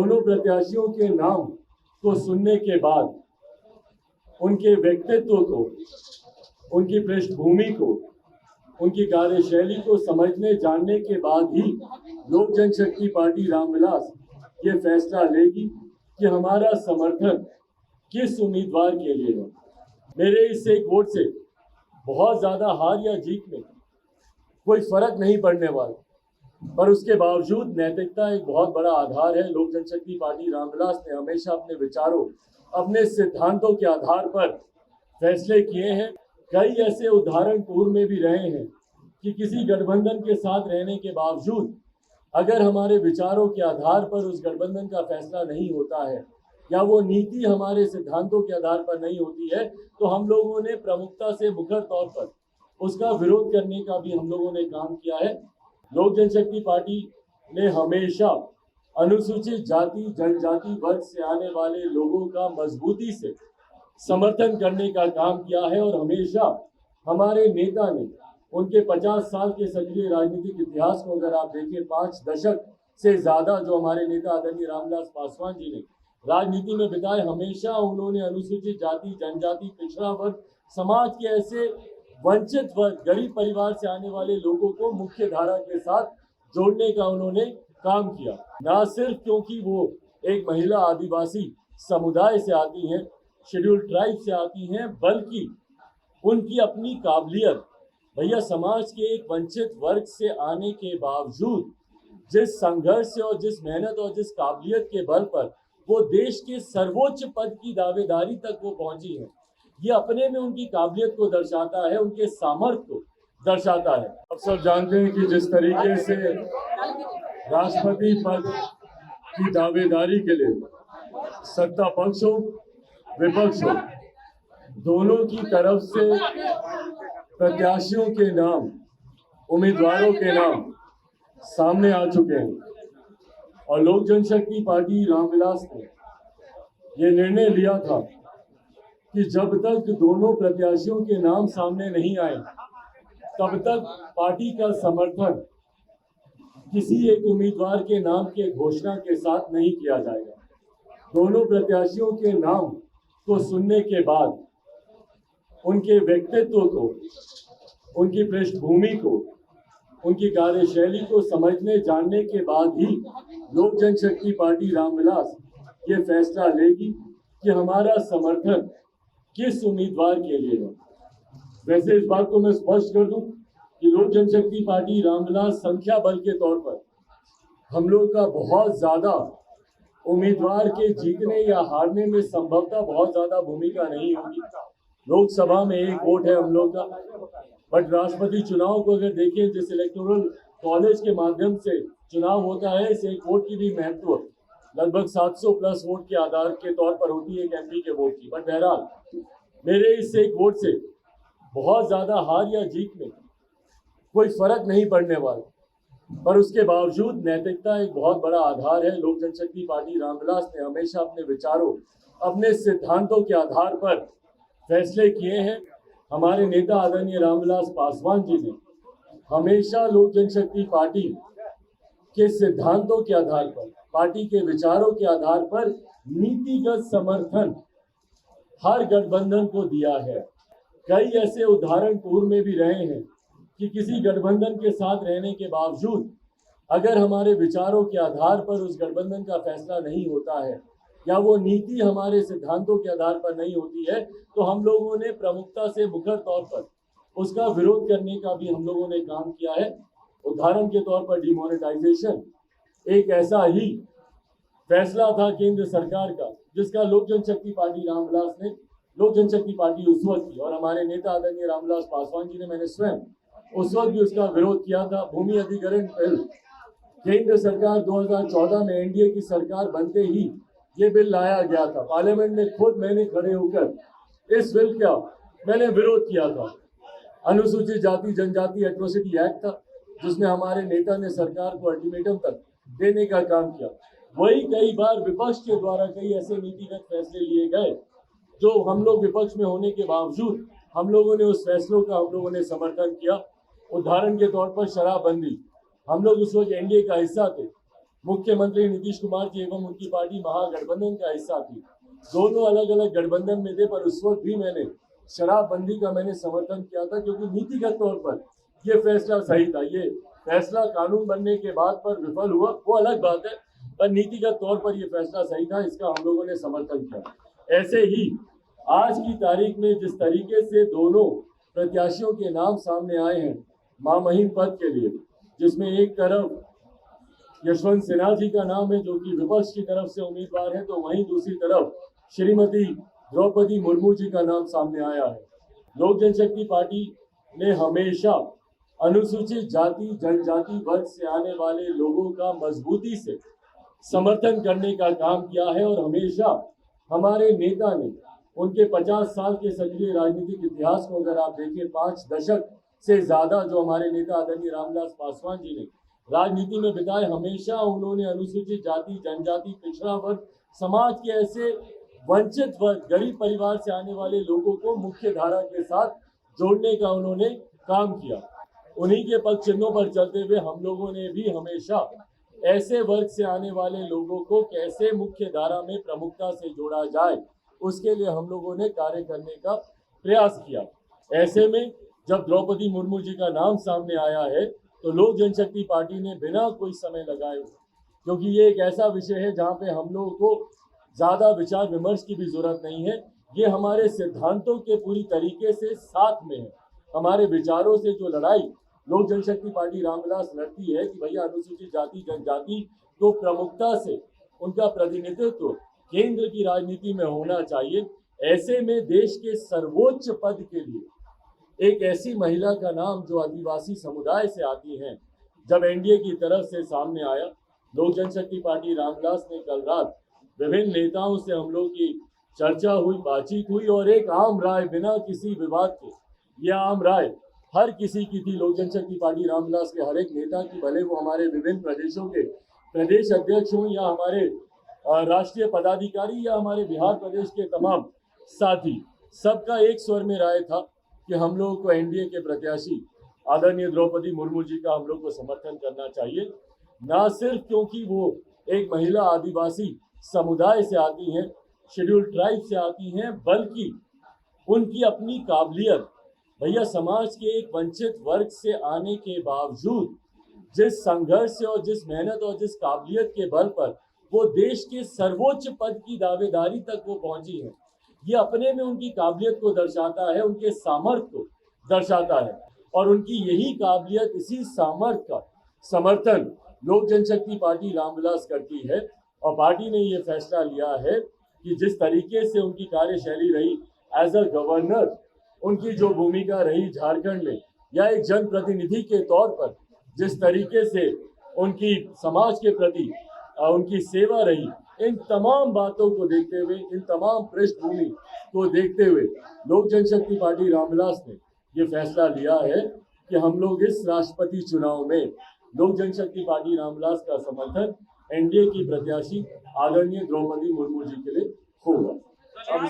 दोनों प्रत्याशियों के नाम को सुनने के बाद उनके व्यक्तित्व को, उनकी पृष्ठभूमि को, उनकी कार्यशैली को समझने जानने के बाद ही लोक जनशक्ति पार्टी रामविलास ये फैसला लेगी कि हमारा समर्थन किस उम्मीदवार के लिए है। मेरे इस एक वोट से बहुत ज़्यादा हार या जीत में कोई फर्क नहीं पड़ने वाला, पर उसके बावजूद नैतिकता एक बहुत बड़ा आधार है। लोक जनशक्ति पार्टी रामविलास ने हमेशा अपने विचारों, अपने सिद्धांतों के आधार पर फैसले किए हैं। कई ऐसे उदाहरण पूर्व में भी रहे हैं कि किसी गठबंधन के साथ रहने के बावजूद अगर हमारे विचारों के आधार पर उस गठबंधन का फैसला नहीं होता है या वो नीति हमारे सिद्धांतों के आधार पर नहीं होती है, तो हम लोगों ने प्रमुखता से मुखर तौर पर उसका विरोध करने का भी हम लोगों ने काम किया है। लोक जनशक्ति पार्टी ने हमेशा अनुसूचित जाति जनजाति वर्ग से आने वाले लोगों का मजबूती से समर्थन करने का काम किया है और हमेशा हमारे नेता ने उनके 50 साल के सक्रिय राजनीतिक इतिहास को अगर आप देखें, 5 दशक से ज्यादा जो हमारे नेता आदरणीय रामविलास पासवान जी ने राजनीति में बिताए, हमेशा उन्होंने अनुसूचित जाति जनजाति पिछड़ा वर्ग समाज के ऐसे वंचित वर्ग गरीब परिवार से आने वाले लोगों को मुख्य धारा के साथ जोड़ने का उन्होंने काम किया। ना सिर्फ क्योंकि वो एक महिला आदिवासी समुदाय से आती हैं, शेड्यूल्ड ट्राइब से आती हैं, बल्कि उनकी अपनी काबिलियत, भैया समाज के एक वंचित वर्ग से आने के बावजूद जिस संघर्ष से और जिस मेहनत और जिस काबिलियत के बल पर वो देश के सर्वोच्च पद की दावेदारी तक वो पहुंची है, ये अपने में उनकी काबिलियत को दर्शाता है, उनके सामर्थ्य को दर्शाता है। आप सब जानते हैं कि जिस तरीके से राष्ट्रपति पद की दावेदारी के लिए सत्ता पक्ष हो विपक्ष हो, दोनों की तरफ से प्रत्याशियों के नाम, उम्मीदवारों के नाम सामने आ चुके हैं और लोक जनशक्ति पार्टी रामविलास ने ये निर्णय लिया था कि जब तक दोनों प्रत्याशियों के नाम सामने नहीं आए तब तक पार्टी का समर्थन किसी एक उम्मीदवार के नाम के घोषणा के साथ नहीं किया जाएगा। दोनों प्रत्याशियों के नाम को सुनने के बाद उनके व्यक्तित्व को, उनकी पृष्ठभूमि को, उनकी कार्यशैली को समझने जानने के बाद ही लोक जनशक्ति पार्टी रामविलास ये फैसला लेगी कि हमारा समर्थन किस उम्मीदवार के लिए है। वैसे इस बात को मैं स्पष्ट कर दूं कि लोक जनशक्ति पार्टी रामविलास संख्या बल के तौर पर हम लोग का बहुत ज्यादा उम्मीदवार के जीतने या हारने में संभवतः बहुत ज्यादा भूमिका नहीं होगी। लोकसभा में एक वोट है हम लोग का, बट राष्ट्रपति चुनाव को अगर देखें, जिस इलेक्टोरल कॉलेज के माध्यम से चुनाव होता है, इस एक वोट की भी महत्व लगभग 700 प्लस वोट के आधार के तौर पर होती है एक एमपी के वोट की। बट बहरहाल मेरे इस एक वोट से बहुत ज्यादा हार या जीत में कोई फर्क नहीं पड़ने वाला, पर उसके बावजूद नैतिकता एक बहुत बड़ा आधार है। लोक जनशक्ति पार्टी रामविलास ने हमेशा अपने विचारों, अपने सिद्धांतों के आधार पर फैसले किए हैं। हमारे नेता आदरणीय रामविलास पासवान जी ने हमेशा लोक जनशक्ति पार्टी के सिद्धांतों के आधार पर, पार्टी के विचारों के आधार पर नीतिगत समर्थन हर गठबंधन को दिया है। कई ऐसे उदाहरण पूर्व में भी रहे हैं कि किसी गठबंधन के साथ रहने के बावजूद अगर हमारे विचारों के आधार पर उस गठबंधन का फैसला नहीं होता है या वो नीति हमारे सिद्धांतों के आधार पर नहीं होती है, तो हम लोगों ने प्रमुखता से मुखर तौर पर उसका विरोध करने का भी हम लोगों ने काम किया है। उदाहरण के तौर पर डिमोनेटाइजेशन एक ऐसा ही फैसला था केंद्र सरकार का, जिसका लोक जनशक्ति पार्टी रामविलास ने, लोक जनशक्ति पार्टी उस वक्त की और हमारे नेता आदरणीय रामविलास पासवान जी ने, मैंने स्वयं उस वक्त भी उसका विरोध किया था। भूमि अधिग्रहण बिल केंद्र सरकार 2014 में एनडीए की सरकार बनते ही ये बिल लाया गया था। पार्लियामेंट में खुद मैंने खड़े होकर इस बिल का मैंने विरोध किया था। अनुसूचित जाति जनजाति एट्रोसिटी एक्ट था, जिसमें हमारे नेता ने सरकार को अल्टीमेटम तक देने का काम किया। वही कई बार विपक्ष के द्वारा कई ऐसे नीतिगत फैसले लिए गए जो हम लोग विपक्ष में होने के बावजूद हम लोगों ने उस फैसलों का हम लोगों ने समर्थन किया। उदाहरण के तौर पर शराबबंदी, हम लोग उस वक्त एनडीए का हिस्सा थे, मुख्यमंत्री नीतीश कुमार जी एवं उनकी पार्टी महागठबंधन का हिस्सा थी। दोनों अलग अलग गठबंधन में थे, पर उस वक्त भी मैंने शराबबंदी का मैंने समर्थन किया था, क्योंकि नीतिगत तौर पर यह फैसला सही था। ये फैसला कानून बनने के बाद पर विफल हुआ, वो अलग बात है, पर नीतिगत तौर पर यह फैसला सही था, इसका हम लोगों ने समर्थन किया। ऐसे ही आज की तारीख में जिस तरीके से दोनों प्रत्याशियों के नाम सामने आए हैं महामहिम पद के लिए, जिसमें एक तरफ यशवंत सिन्हा जी का नाम है जो कि विपक्ष की तरफ से उम्मीदवार है, तो वहीं दूसरी तरफ श्रीमती द्रौपदी मुर्मू जी का नाम सामने आया है। लोक जनशक्ति पार्टी ने हमेशा अनुसूचित जाति जनजाति वर्ग से आने वाले लोगों का मजबूती से समर्थन करने का काम किया है, और हमेशा हमारे नेता ने उनके 50 साल के सक्रिय राजनीतिक इतिहास को अगर आप देखें, 5 दशक से ज्यादा जो हमारे नेता आदरणीय रामविलास पासवान जी ने राजनीति में बिताए, हमेशा उन्होंने अनुसूचित जाति जनजाति पिछड़ा वर्ग समाज के ऐसे वंचित वर्ग गरीब परिवार से आने वाले लोगों को मुख्य धारा के साथ जोड़ने का उन्होंने काम किया। उन्हीं के पद चिन्हों पर चलते हुए हम लोगों ने भी हमेशा ऐसे वर्ग से आने वाले लोगों को कैसे मुख्य धारा में प्रमुखता से जोड़ा जाए, उसके लिए हम लोगों ने कार्य करने का प्रयास किया। ऐसे में जब द्रौपदी मुर्मू जी का नाम सामने आया है, तो लोक जनशक्ति पार्टी ने बिना कोई समय लगाए, क्योंकि ये एक ऐसा विषय है जहाँ पे हम लोगों को ज़्यादा विचार विमर्श की भी जरूरत नहीं है, ये हमारे सिद्धांतों के पूरी तरीके से साथ में है। हमारे विचारों से जो लड़ाई लोक जनशक्ति पार्टी रामविलास लड़ती है कि भैया अनुसूचित जाति जनजाति को प्रमुखता से उनका प्रतिनिधित्व केंद्र की राजनीति में होना चाहिए। ऐसे में देश के सर्वोच्च पद के लिए एक ऐसी महिला का नाम जो आदिवासी समुदाय से आती हैं, जब एनडीए की तरफ से सामने आया, लोक जनशक्ति पार्टी रामविलास ने कल रात विभिन्न नेताओं से हम लोग की चर्चा हुई, बातचीत हुई, और एक आम राय बिना किसी विवाद के, यह आम राय हर किसी की थी, लोक जनशक्ति पार्टी रामविलास के हर एक नेता की, भले वो हमारे विभिन्न प्रदेशों के प्रदेश अध्यक्ष हों या हमारे राष्ट्रीय पदाधिकारी या हमारे बिहार प्रदेश के तमाम साथी, सबका एक स्वर में राय था कि हम लोगों को एनडीए के प्रत्याशी आदरणीय द्रौपदी मुर्मू जी का हम लोग को समर्थन करना चाहिए, ना सिर्फ क्योंकि वो एक महिला आदिवासी समुदाय से आती हैं, शेड्यूल्ड ट्राइब से आती हैं, बल्कि उनकी अपनी काबिलियत, भैया समाज के एक वंचित वर्ग से आने के बावजूद जिस संघर्ष से और जिस मेहनत और जिस काबिलियत के बल पर वो देश के सर्वोच्च पद की दावेदारी तक वो पहुंची है, ये अपने में उनकी काबिलियत को दर्शाता है, उनके सामर्थ्य को दर्शाता है, और उनकी यही काबिलियत, इसी सामर्थ्य का समर्थन लोक जनशक्ति पार्टी रामविलास करती है। और पार्टी ने ये फैसला लिया है कि जिस तरीके से उनकी कार्यशैली रही एज अ गवर्नर, उनकी जो भूमिका रही झारखंड में, या एक जनप्रतिनिधि के तौर पर जिस तरीके से उनकी समाज के प्रति उनकी सेवा रही, इन तमाम बातों को देखते हुए, इन तमाम पृष्ठभूमि को देखते हुए लोक जनशक्ति पार्टी रामविलास ने ये फैसला लिया है कि हम लोग इस राष्ट्रपति चुनाव में लोक जनशक्ति पार्टी रामविलास का समर्थन एनडीए की प्रत्याशी आदरणीय द्रौपदी मुर्मू जी के लिए होगा।